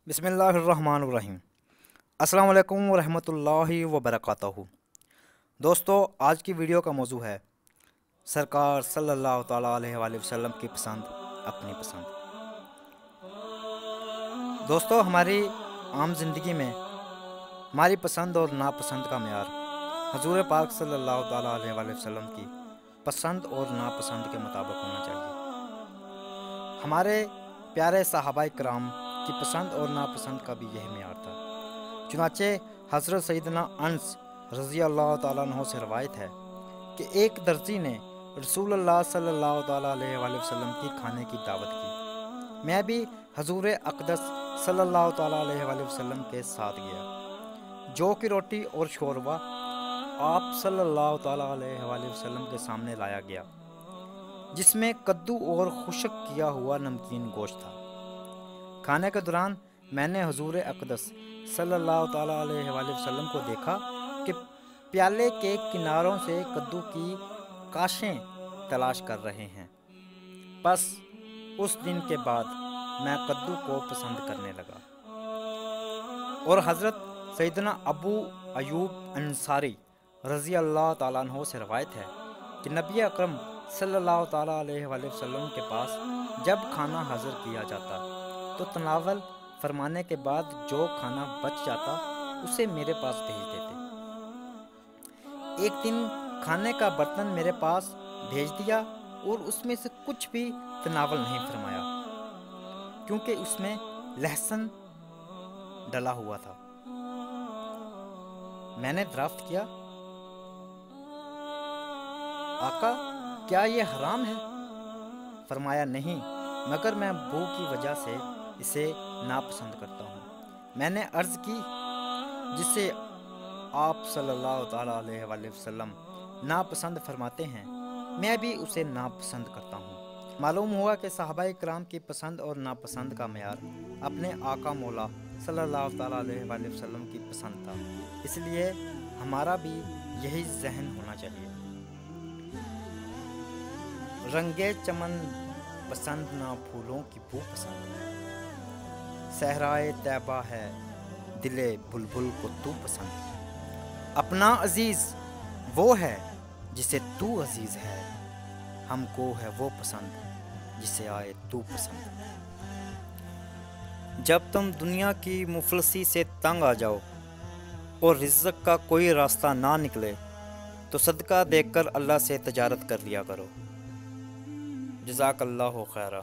बिस्मिल्लाहिर्रहमानिर्रहीम। अस्सलाम वालेकुम वरहमतुल्लाहि वबरकातुहू। दोस्तों, आज की वीडियो का मौजू है सरकार सल्लल्लाहु ताला अलैहि वसल्लम की पसंद, अपनी पसंद। दोस्तों, हमारी आम ज़िंदगी में हमारी पसंद और नापसंद का मेयार हजूर पाक सल्लल्लाहु ताला अलैहि वसल्लम की पसंद और नापसंद के मुताबिक होना चाहिए। हमारे प्यारे सहाबाए कराम की पसंद और नापसंद का भी यही मेयार था। चुनाचे हज़रत सैयदना अनस रज़ी अल्लाह ताला अन्हु से रवायत है कि एक दर्जी ने रसूलुल्लाह सल्लल्लाहु ताला अलैहि वसल्लम की खाने की दावत की। मैं भी हजूर अक़दस सल्लल्लाहु ताला अलैहि वसल्लम के साथ गया। जौ की रोटी और शोरबा आप सल्लल्लाहु ताला अलैहि वसल्लम के सामने लाया गया, जिसमें कद्दू और खुश्क किया हुआ नमकीन गोश्त था। खाने के दौरान मैंने हजूर अक़दस सल्लल्लाहु ताला अलैहि वसल्लम को देखा कि प्याले के किनारों से कद्दू की काशें तलाश कर रहे हैं। बस उस दिन के बाद मैं कद्दू को पसंद करने लगा। और हज़रत सैयदना अबू अयूब अंसारी रज़ी अल्लाह ताला अन्हु से रवायत है कि नबी अकरम सल्लल्लाहु ताला अलैहि वसल्लम के पास जब खाना हाज़िर किया जाता तो तनावल फरमाने के बाद जो खाना बच जाता उसे मेरे पास भेज देते। एक दिन खाने का बर्तन मेरे पास भेज दिया और उसमें से कुछ भी तनावल नहीं फरमाया, क्योंकि उसमें लहसुन डला हुआ था। मैंने दरियाफ्त किया, आका, क्या ये हराम है? फरमाया, नहीं, मगर मैं भूख की वजह से इसे नापसंद करता हूँ। मैंने अर्ज़ की, जिसे आप सल्लल्लाहु ताला अलैहि वसल्लम नापसंद फरमाते हैं, मैं भी उसे नापसंद करता हूँ। मालूम हुआ कि सहाबाए किराम की पसंद और नापसंद का मेयार अपने आका मौला सल्लल्लाहु ताला अलैहि वसल्लम की पसंद था। इसलिए हमारा भी यही जहन होना चाहिए। रंगे चमन पसंद, ना फूलों की बू पसंद। सहराए तैबा है दिले बुलबुल को तू पसंद। अपना अजीज वो है जिसे तू अजीज है, हमको है वो पसंद जिसे आए तू पसंद। जब तुम दुनिया की मुफलसी से तंग आ जाओ और रिज़्क़ का कोई रास्ता ना निकले तो सदका देकर अल्लाह से तजारत कर लिया करो। जज़ाकल्लाहु खैरा।